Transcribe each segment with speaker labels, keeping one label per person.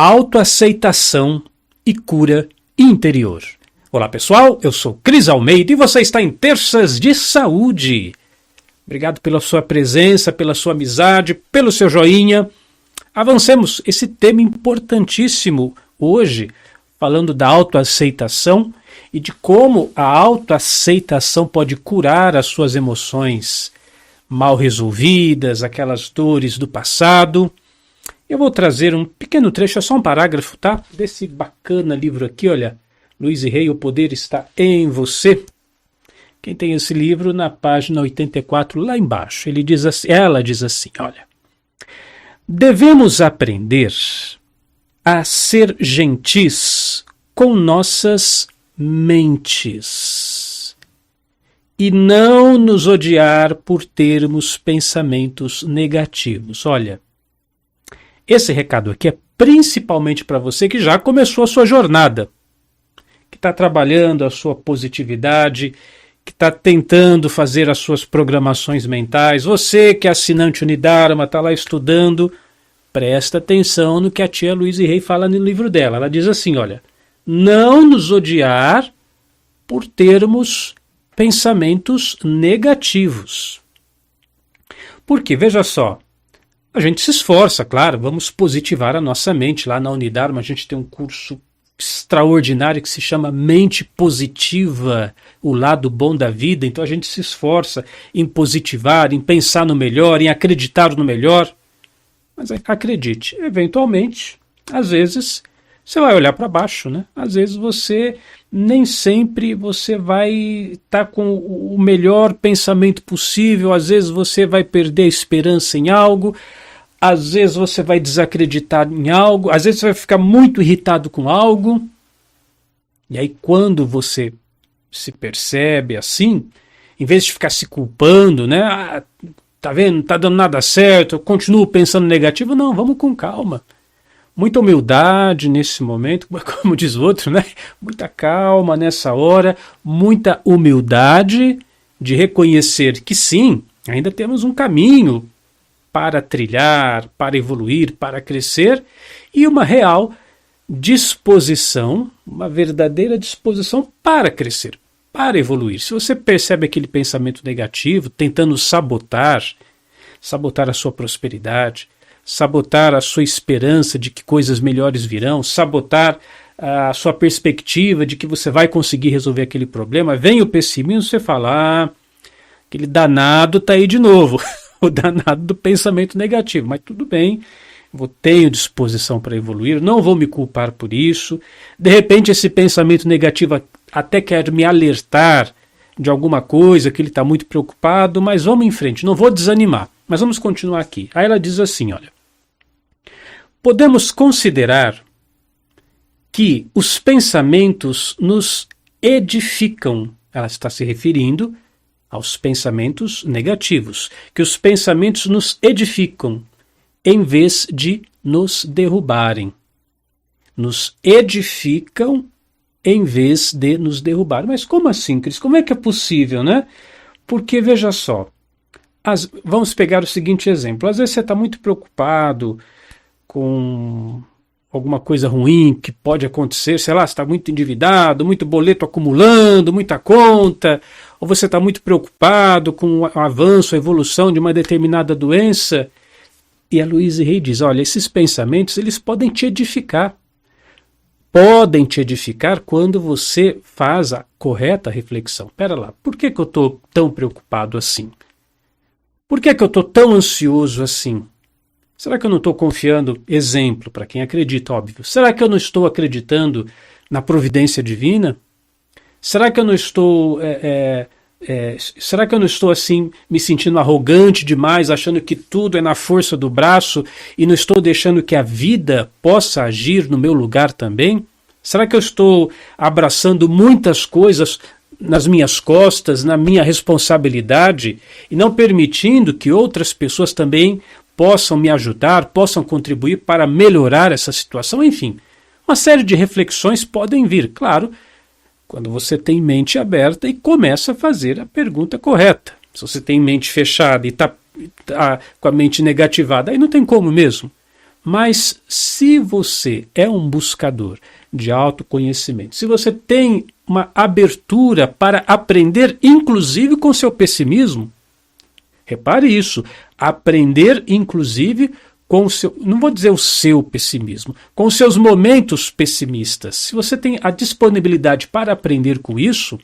Speaker 1: autoaceitação e cura interior. Olá pessoal, eu sou Cris Almeida e você está em Terças de Saúde. Obrigado pela sua presença, pela sua amizade, pelo seu joinha. Avancemos esse tema importantíssimo hoje, falando da autoaceitação e de como a autoaceitação pode curar as suas emoções mal resolvidas, aquelas dores do passado. Eu vou trazer um pequeno trecho, é só um parágrafo, tá? Desse bacana livro aqui, olha. Luiz e Rei, o poder está em você. Quem tem esse livro, na página 84, lá embaixo, ela diz assim, olha. Devemos aprender a ser gentis com nossas mentes e não nos odiar por termos pensamentos negativos. Olha, esse recado aqui é principalmente para você que já começou a sua jornada, que está trabalhando a sua positividade, que está tentando fazer as suas programações mentais. Você que é assinante Unidarma, está lá estudando, presta atenção no que a tia Luiz e Rei fala no livro dela. Ela diz assim, olha, não nos odiar por termos pensamentos negativos. Porque, veja só, a gente se esforça, claro, vamos positivar a nossa mente. Lá na Unidarma a gente tem um curso extraordinário que se chama Mente Positiva, o lado bom da vida. Então a gente se esforça em positivar, em pensar no melhor, em acreditar no melhor. Mas acredite, eventualmente, às vezes, você vai olhar para baixo, né? Às vezes nem sempre você vai estar com o melhor pensamento possível, às vezes você vai perder a esperança em algo, às vezes você vai desacreditar em algo, às vezes você vai ficar muito irritado com algo. E aí quando você se percebe assim, em vez de ficar se culpando, né? Ah, tá vendo, não tá dando nada certo, eu continuo pensando negativo. Não, vamos com calma. Muita humildade nesse momento, como diz o outro, né? Muita calma nessa hora, muita humildade de reconhecer que sim, ainda temos um caminho para trilhar, para evoluir, para crescer, e uma real disposição, uma verdadeira disposição para crescer, para evoluir. Se você percebe aquele pensamento negativo, tentando sabotar a sua prosperidade, sabotar a sua esperança de que coisas melhores virão, sabotar a sua perspectiva de que você vai conseguir resolver aquele problema, vem o pessimismo, você fala, aquele danado está aí de novo, o danado do pensamento negativo, mas tudo bem, tenho disposição para evoluir, não vou me culpar por isso, de repente esse pensamento negativo até quer me alertar de alguma coisa, que ele está muito preocupado, mas vamos em frente, não vou desanimar, mas vamos continuar aqui. Aí ela diz assim, olha, podemos considerar que os pensamentos nos edificam, ela está se referindo aos pensamentos negativos, que os pensamentos nos edificam em vez de nos derrubarem. Nos edificam em vez de nos derrubar. Mas como assim, Cris? Como é que é possível, né? Porque, veja só, vamos pegar o seguinte exemplo. Às vezes você está muito preocupado com alguma coisa ruim que pode acontecer, sei lá, você está muito endividado, muito boleto acumulando, muita conta, ou você está muito preocupado com o avanço, a evolução de uma determinada doença. E a Luiz e Rei diz, olha, esses pensamentos, eles podem te edificar. Podem te edificar quando você faz a correta reflexão. Pera lá, por que eu estou tão preocupado assim? Por que eu estou tão ansioso assim? Será que eu não estou confiando, exemplo, para quem acredita, óbvio, será que eu não estou acreditando na providência divina? Será que eu não estou, será que eu não estou assim, me sentindo arrogante demais, achando que tudo é na força do braço e não estou deixando que a vida possa agir no meu lugar também? Será que eu estou abraçando muitas coisas nas minhas costas, na minha responsabilidade e não permitindo que outras pessoas também possam me ajudar, possam contribuir para melhorar essa situação? Enfim, uma série de reflexões podem vir, claro, quando você tem mente aberta e começa a fazer a pergunta correta. Se você tem mente fechada e está com a mente negativada, aí não tem como mesmo. Mas se você é um buscador de autoconhecimento, se você tem uma abertura para aprender, inclusive com seu pessimismo, repare isso, aprender inclusive com o seu, não vou dizer o seu pessimismo, com os seus momentos pessimistas. Se você tem a disponibilidade para aprender com isso,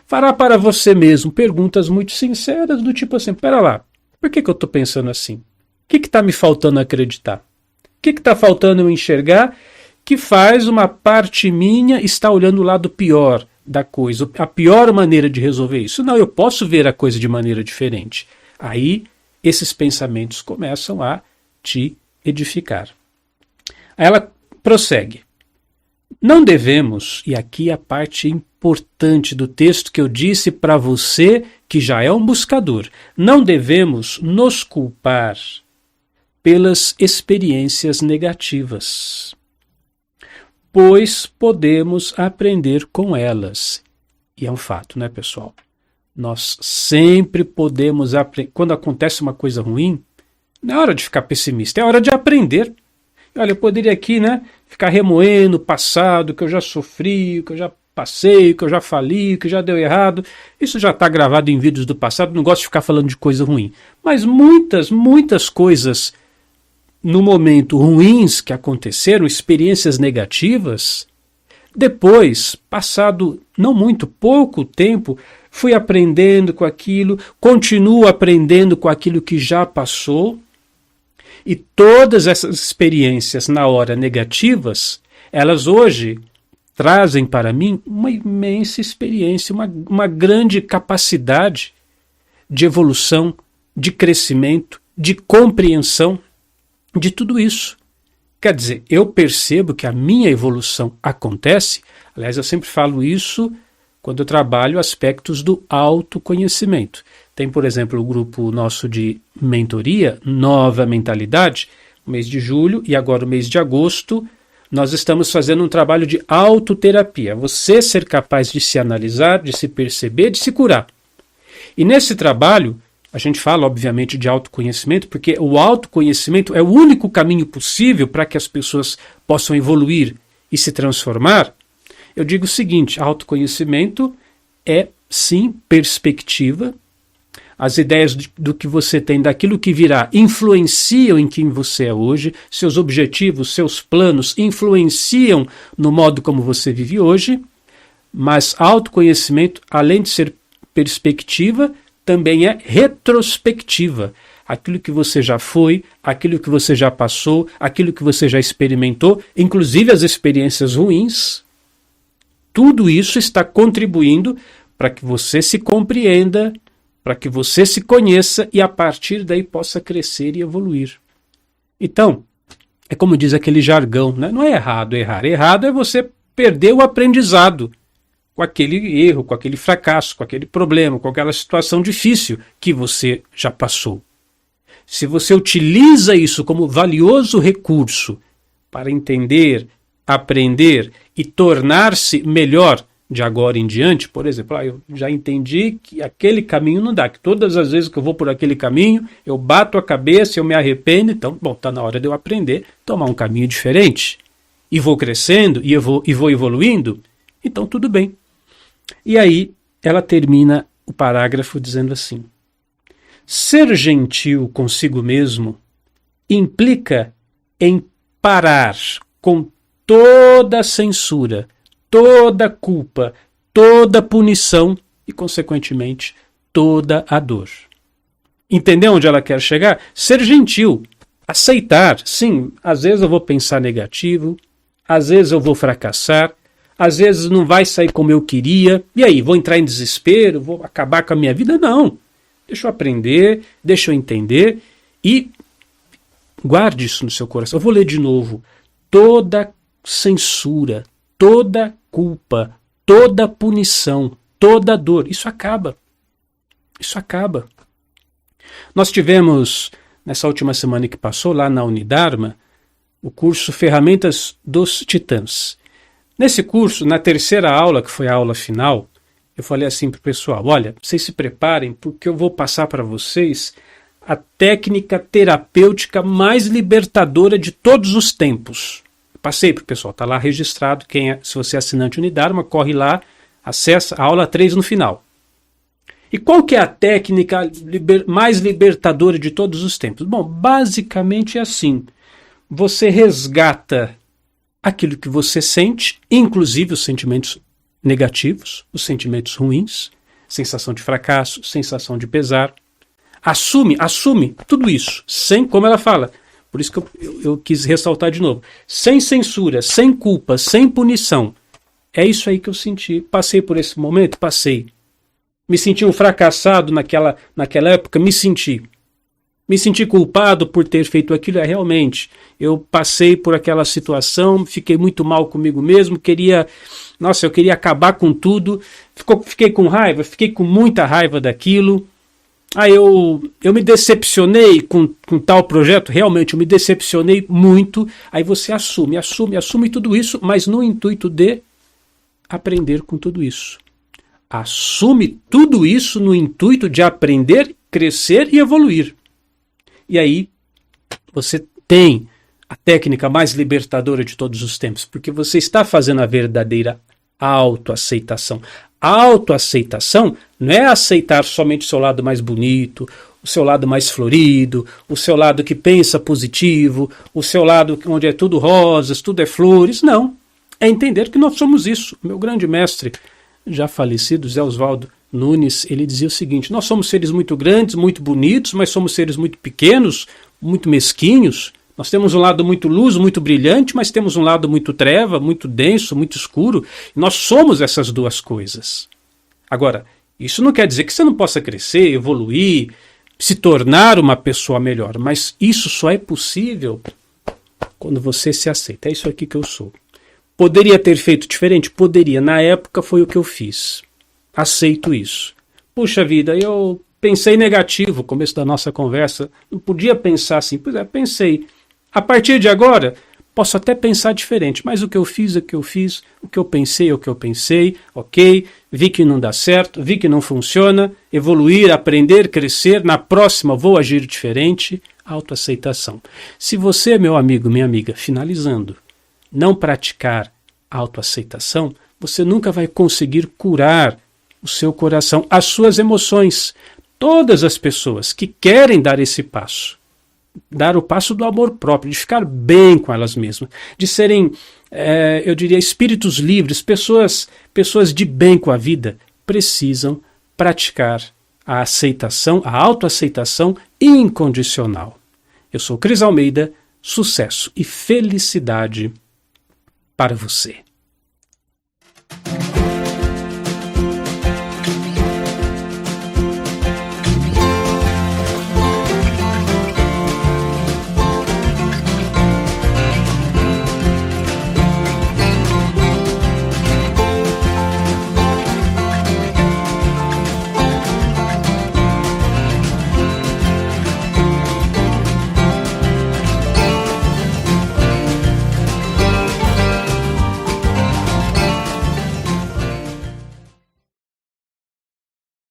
Speaker 1: fará para você mesmo perguntas muito sinceras do tipo assim, pera lá, por que eu estou pensando assim? O que está me faltando acreditar? O que está faltando eu enxergar que faz uma parte minha estar olhando o lado pior da coisa, a pior maneira de resolver isso? Não, eu posso ver a coisa de maneira diferente. Aí, esses pensamentos começam a te edificar. Aí ela prossegue. Não devemos, e aqui a parte importante do texto que eu disse para você que já é um buscador, não devemos nos culpar pelas experiências negativas, pois podemos aprender com elas. E é um fato, né, pessoal? Nós sempre podemos aprender. Quando acontece uma coisa ruim, não é hora de ficar pessimista, é hora de aprender. Olha, eu poderia aqui, né, ficar remoendo o passado, que eu já sofri, que eu já passei, que eu já fali, que já deu errado. Isso já está gravado em vídeos do passado, não gosto de ficar falando de coisa ruim. Mas muitas coisas no momento ruins que aconteceram, experiências negativas, depois, passado não muito, pouco tempo, fui aprendendo com aquilo, continuo aprendendo com aquilo que já passou, e todas essas experiências na hora negativas, elas hoje trazem para mim uma imensa experiência, uma grande capacidade de evolução, de crescimento, de compreensão de tudo isso. Quer dizer, eu percebo que a minha evolução acontece, aliás, eu sempre falo isso quando eu trabalho aspectos do autoconhecimento. Tem, por exemplo, o grupo nosso de mentoria, Nova Mentalidade, no mês de julho e agora no mês de agosto, nós estamos fazendo um trabalho de autoterapia. Você ser capaz de se analisar, de se perceber, de se curar. E nesse trabalho, a gente fala, obviamente, de autoconhecimento, porque o autoconhecimento é o único caminho possível para que as pessoas possam evoluir e se transformar. Eu digo o seguinte, autoconhecimento é, sim, perspectiva. As ideias do que você tem, daquilo que virá, influenciam em quem você é hoje. Seus objetivos, seus planos influenciam no modo como você vive hoje. Mas autoconhecimento, além de ser perspectiva, também é retrospectiva. Aquilo que você já foi, aquilo que você já passou, aquilo que você já experimentou, inclusive as experiências ruins, tudo isso está contribuindo para que você se compreenda, para que você se conheça e a partir daí possa crescer e evoluir. Então, é como diz aquele jargão, né? Não é errado errar. Errado é você perder o aprendizado com aquele erro, com aquele fracasso, com aquele problema, com aquela situação difícil que você já passou. Se você utiliza isso como valioso recurso para entender, aprender e tornar-se melhor de agora em diante, por exemplo, eu já entendi que aquele caminho não dá, que todas as vezes que eu vou por aquele caminho, eu bato a cabeça, eu me arrependo, então, está na hora de eu aprender, tomar um caminho diferente. E vou crescendo, e vou evoluindo, então tudo bem. E aí ela termina o parágrafo dizendo assim: ser gentil consigo mesmo implica em parar com toda censura, toda culpa, toda punição e, consequentemente, toda a dor. Entendeu onde ela quer chegar? Ser gentil, aceitar. Sim, às vezes eu vou pensar negativo, às vezes eu vou fracassar, às vezes não vai sair como eu queria. E aí, vou entrar em desespero, vou acabar com a minha vida? Não. Deixa eu aprender, deixa eu entender e guarde isso no seu coração. Eu vou ler de novo. Toda censura, toda culpa, toda punição, toda dor, isso acaba. Isso acaba. Nós tivemos, nessa última semana que passou, lá na Unidarma, o curso Ferramentas dos Titãs. Nesse curso, na terceira aula, que foi a aula final, eu falei assim para o pessoal: olha, vocês se preparem porque eu vou passar para vocês a técnica terapêutica mais libertadora de todos os tempos. Passei para o pessoal, está lá registrado. Se você é assinante Unidarma, corre lá, acessa a aula 3 no final. E qual que é a técnica mais libertadora de todos os tempos? Bom, basicamente é assim. Você resgata aquilo que você sente, inclusive os sentimentos negativos, os sentimentos ruins, sensação de fracasso, sensação de pesar. Assume tudo isso, sem, como ela fala, por isso que eu quis ressaltar de novo, sem censura, sem culpa, sem punição. É isso aí que eu senti. Passei por esse momento? Passei. Me senti um fracassado naquela época? Me senti. Me senti culpado por ter feito aquilo? Realmente. Eu passei por aquela situação, fiquei muito mal comigo mesmo, eu queria acabar com tudo, fiquei com raiva, fiquei com muita raiva daquilo. Aí eu me decepcionei com tal projeto, realmente eu me decepcionei muito. Aí você assume tudo isso, mas no intuito de aprender com tudo isso. Assume tudo isso no intuito de aprender, crescer e evoluir. E aí você tem a técnica mais libertadora de todos os tempos, porque você está fazendo a verdadeira autoaceitação. A autoaceitação não é aceitar somente o seu lado mais bonito, o seu lado mais florido, o seu lado que pensa positivo, o seu lado onde é tudo rosas, tudo é flores. Não. É entender que nós somos isso. Meu grande mestre, já falecido, Zé Oswaldo Nunes, ele dizia o seguinte: nós somos seres muito grandes, muito bonitos, mas somos seres muito pequenos, muito mesquinhos. Nós temos um lado muito luz, muito brilhante, mas temos um lado muito treva, muito denso, muito escuro. Nós somos essas duas coisas. Agora, isso não quer dizer que você não possa crescer, evoluir, se tornar uma pessoa melhor, mas isso só é possível quando você se aceita. É isso aqui que eu sou. Poderia ter feito diferente? Poderia. Na época foi o que eu fiz. Aceito isso. Puxa vida, eu pensei negativo no começo da nossa conversa. Não podia pensar assim. Pois é, pensei. A partir de agora, posso até pensar diferente, mas o que eu fiz é o que eu fiz, o que eu pensei é o que eu pensei, ok, vi que não dá certo, vi que não funciona, evoluir, aprender, crescer, na próxima vou agir diferente, autoaceitação. Se você, meu amigo, minha amiga, finalizando, não praticar autoaceitação, você nunca vai conseguir curar o seu coração, as suas emoções. Todas as pessoas que querem dar esse passo, dar o passo do amor próprio, de ficar bem com elas mesmas, de serem, eu diria, espíritos livres, pessoas de bem com a vida, precisam praticar a aceitação, a autoaceitação incondicional. Eu sou Cris Almeida, sucesso e felicidade para você.